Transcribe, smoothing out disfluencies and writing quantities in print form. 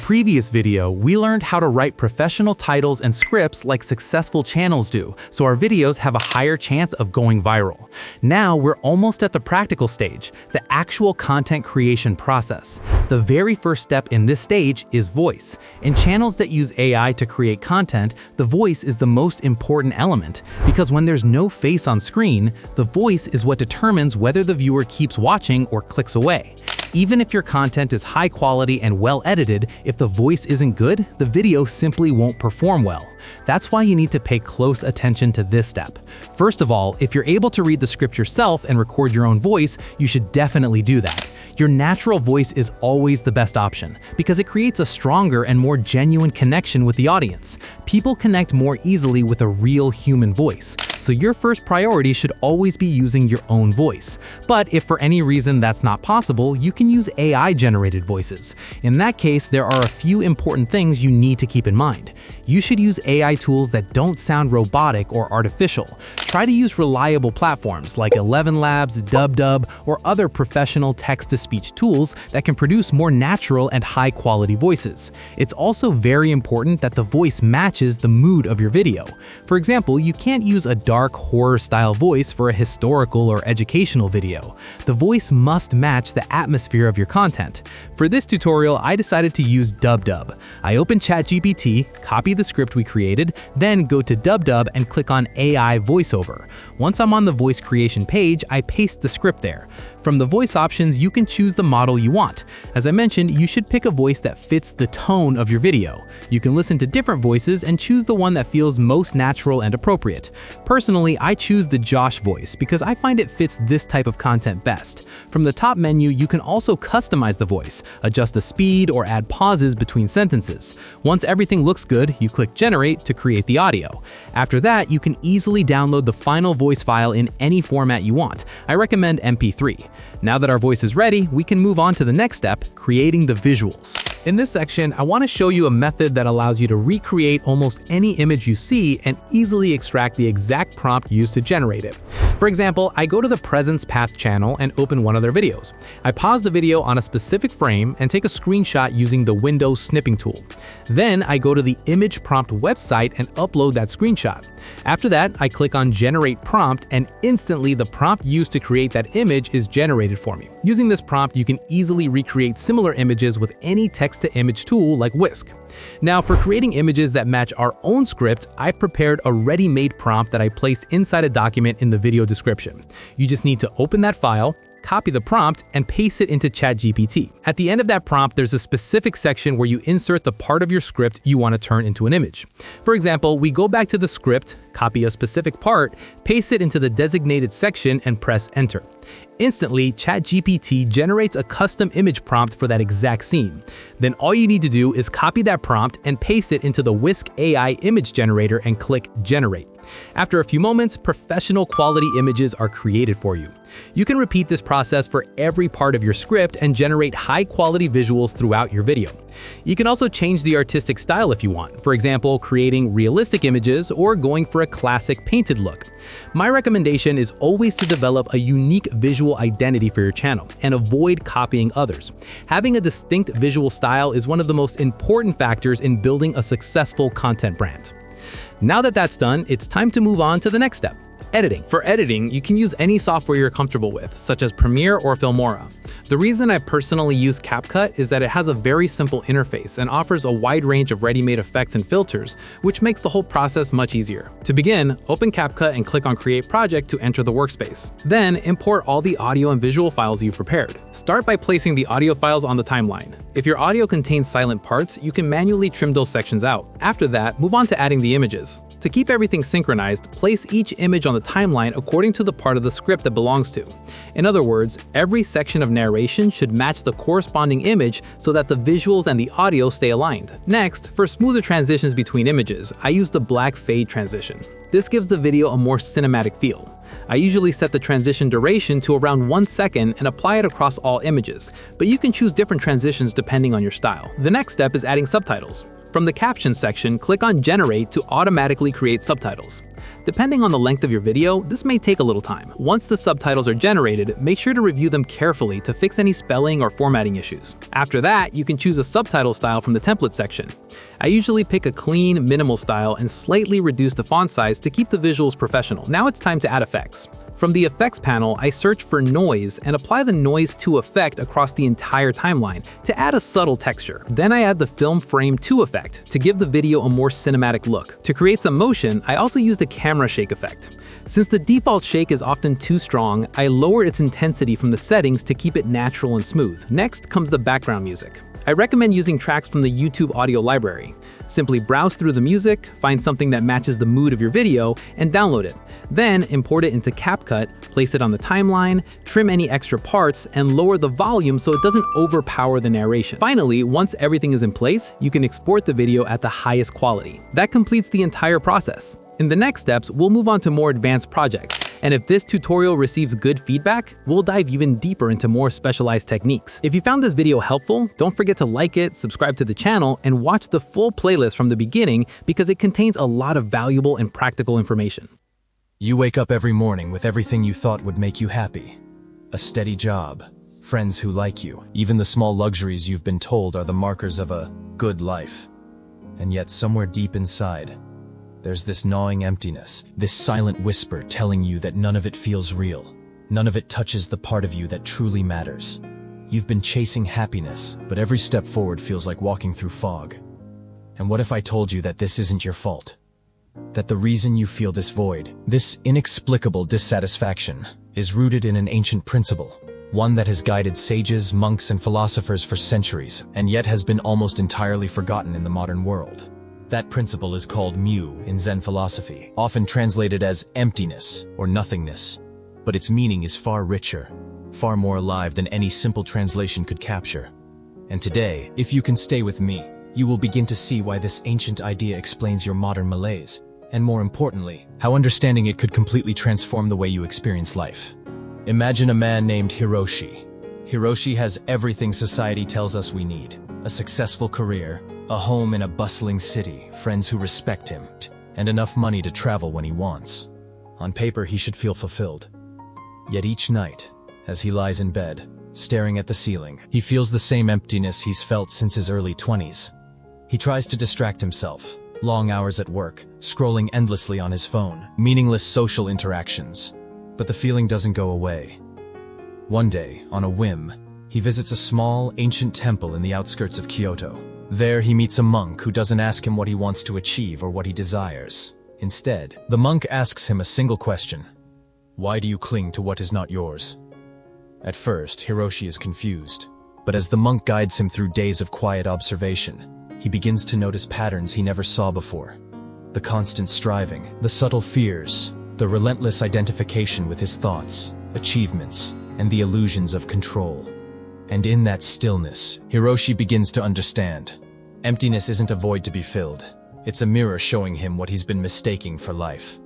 previous video, we learned how to write professional titles and scripts like successful channels do, so our videos have a higher chance of going viral. Now we're almost at the practical stage, the actual content creation process. The very first step in this stage is voice. In channels that use AI to create content, the voice is the most important element, because when there's no face on screen, the voice is what determines whether the viewer keeps watching or clicks away. Even if your content is high quality and well edited, if the voice isn't good, the video simply won't perform well. That's why you need to pay close attention to this step. First of all, if you're able to read the script yourself and record your own voice, you should definitely do that. Your natural voice is always the best option, because it creates a stronger and more genuine connection with the audience. People connect more easily with a real human voice, so your first priority should always be using your own voice. But if for any reason that's not possible, you can use AI-generated voices. In that case, there are a few important things you need to keep in mind. You should use AI tools that don't sound robotic or artificial. Try to use reliable platforms like 11 Labs, DubDub, or other professional text-to-speech tools that can produce more natural and high-quality voices. It's also very important that the voice matches the mood of your video. For example, you can't use a dark horror-style voice for a historical or educational video. The voice must match the atmosphere of your content. For this tutorial, I decided to use DubDub. I opened ChatGPT, copy the script we created, then go to DubDub and click on AI voiceover. Once I'm on the voice creation page, I paste the script there. From the voice options, you can choose the model you want. As I mentioned, you should pick a voice that fits the tone of your video. You can listen to different voices and choose the one that feels most natural and appropriate. Personally, I choose the Josh voice because I find it fits this type of content best. From the top menu, you can also customize the voice, adjust the speed, or add pauses between sentences. Once everything looks good, you click Generate to create the audio. After that, you can easily download the final voice file in any format you want. I recommend MP3. Now that our voice is ready, we can move on to the next step, creating the visuals. In this section, I want to show you a method that allows you to recreate almost any image you see and easily extract the exact prompt used to generate it. For example, I go to the Presence Path channel and open one of their videos. I pause the video on a specific frame and take a screenshot using the Windows snipping tool. Then I go to the image prompt website and upload that screenshot. After that, I click on Generate Prompt, and instantly the prompt used to create that image is generated for me. Using this prompt, you can easily recreate similar images with any text-to-image tool like Whisk. Now, for creating images that match our own script, I've prepared a ready-made prompt that I placed inside a document in the video description. You just need to open that file, copy the prompt, and paste it into ChatGPT. At the end of that prompt, there's a specific section where you insert the part of your script you want to turn into an image. For example, we go back to the script, copy a specific part, paste it into the designated section, and press Enter. Instantly, ChatGPT generates a custom image prompt for that exact scene. Then all you need to do is copy that prompt and paste it into the Whisk AI image generator and click Generate. After a few moments, professional quality images are created for you. You can repeat this process for every part of your script and generate high-quality visuals throughout your video. You can also change the artistic style if you want, for example, creating realistic images or going for a classic painted look. My recommendation is always to develop a unique visual identity for your channel and avoid copying others. Having a distinct visual style is one of the most important factors in building a successful content brand. Now that that's done, it's time to move on to the next step. Editing. For editing, you can use any software you're comfortable with, such as Premiere or Filmora. The reason I personally use CapCut is that it has a very simple interface and offers a wide range of ready-made effects and filters, which makes the whole process much easier. To begin, open CapCut and click on Create Project to enter the workspace. Then, import all the audio and visual files you've prepared. Start by placing the audio files on the timeline. If your audio contains silent parts, you can manually trim those sections out. After that, move on to adding the images. To keep everything synchronized, place each image on the timeline according to the part of the script that belongs to. In other words, every section of narration should match the corresponding image so that the visuals and the audio stay aligned. Next, for smoother transitions between images, I use the black fade transition. This gives the video a more cinematic feel. I usually set the transition duration to around 1 second and apply it across all images, but you can choose different transitions depending on your style. The next step is adding subtitles. From the Captions section, click on Generate to automatically create subtitles. Depending on the length of your video, this may take a little time. Once the subtitles are generated, make sure to review them carefully to fix any spelling or formatting issues. After that, you can choose a subtitle style from the template section. I usually pick a clean, minimal style and slightly reduce the font size to keep the visuals professional. Now it's time to add effects. From the effects panel, I search for noise and apply the noise to effect across the entire timeline to add a subtle texture. Then I add the film frame to effect to give the video a more cinematic look. To create some motion, I also use the camera shake effect. Since the default shake is often too strong, I lower its intensity from the settings to keep it natural and smooth. Next comes the background music. I recommend using tracks from the YouTube audio library. Simply browse through the music, find something that matches the mood of your video, and download it. Then import it into CapCut, place it on the timeline, trim any extra parts, and lower the volume so it doesn't overpower the narration. Finally, once everything is in place, you can export the video at the highest quality. That completes the entire process. In the next steps, we'll move on to more advanced projects. And if this tutorial receives good feedback, we'll dive even deeper into more specialized techniques. If you found this video helpful, don't forget to like it, subscribe to the channel, and watch the full playlist from the beginning because it contains a lot of valuable and practical information. You wake up every morning with everything you thought would make you happy. A steady job, friends who like you, even the small luxuries you've been told are the markers of a good life. And yet somewhere deep inside, there's this gnawing emptiness, this silent whisper telling you that none of it feels real. None of it touches the part of you that truly matters. You've been chasing happiness, but every step forward feels like walking through fog. And what if I told you that this isn't your fault? That the reason you feel this void, this inexplicable dissatisfaction, is rooted in an ancient principle, one that has guided sages, monks, and philosophers for centuries, and yet has been almost entirely forgotten in the modern world. That principle is called mu in Zen philosophy, often translated as emptiness or nothingness. But its meaning is far richer, far more alive than any simple translation could capture. And today, if you can stay with me, you will begin to see why this ancient idea explains your modern malaise, and more importantly, how understanding it could completely transform the way you experience life. Imagine a man named Hiroshi. Hiroshi has everything society tells us we need: a successful career, a home in a bustling city, friends who respect him, and enough money to travel when he wants. On paper, he should feel fulfilled. Yet each night, as he lies in bed, staring at the ceiling, he feels the same emptiness he's felt since his early 20s. He tries to distract himself, long hours at work, scrolling endlessly on his phone, meaningless social interactions. But the feeling doesn't go away. One day, on a whim, he visits a small, ancient temple in the outskirts of Kyoto. There he meets a monk who doesn't ask him what he wants to achieve or what he desires. Instead, the monk asks him a single question: why do you cling to what is not yours? At first, Hiroshi is confused, but as the monk guides him through days of quiet observation, he begins to notice patterns he never saw before. The constant striving, the subtle fears, the relentless identification with his thoughts, achievements, and the illusions of control. And in that stillness, Hiroshi begins to understand. Emptiness isn't a void to be filled. It's a mirror showing him what he's been mistaking for life.